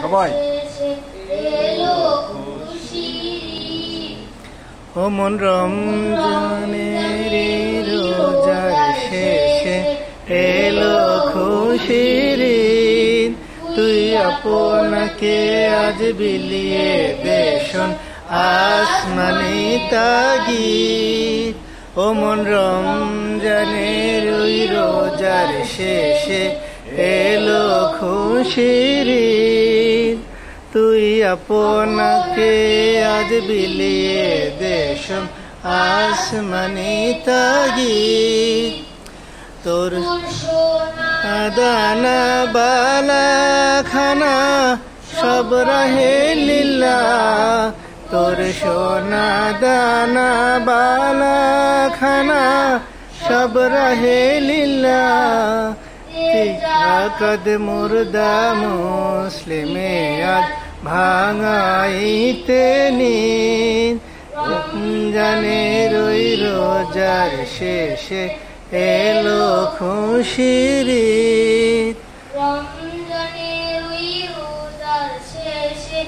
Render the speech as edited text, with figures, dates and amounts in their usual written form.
সবাই ও মন রমজানের রোজার শেষে এলো খুশির ঈদ, তুই আপনাকে আজ বিলিয়ে দেশন আসমানি তাগিদ। ও মন রমজানের ওই রোজার শেষে এলো খুশির ঈদ, তুই আপনাকে আজ বিলিয়ে দেশন আসমানি তাগিদ। তোর দানা বালা খানা সব রাহে লীলা, তোর সোনা দানা বালা খানা সব রাহে লীলা। কদ মুর্দা মুসলিমে আজ ভাঙাইতে নিন, রমজানের ওই রোজার শেষে এলো খুশির ঈদ। রমজানের ওই রোজার শেষে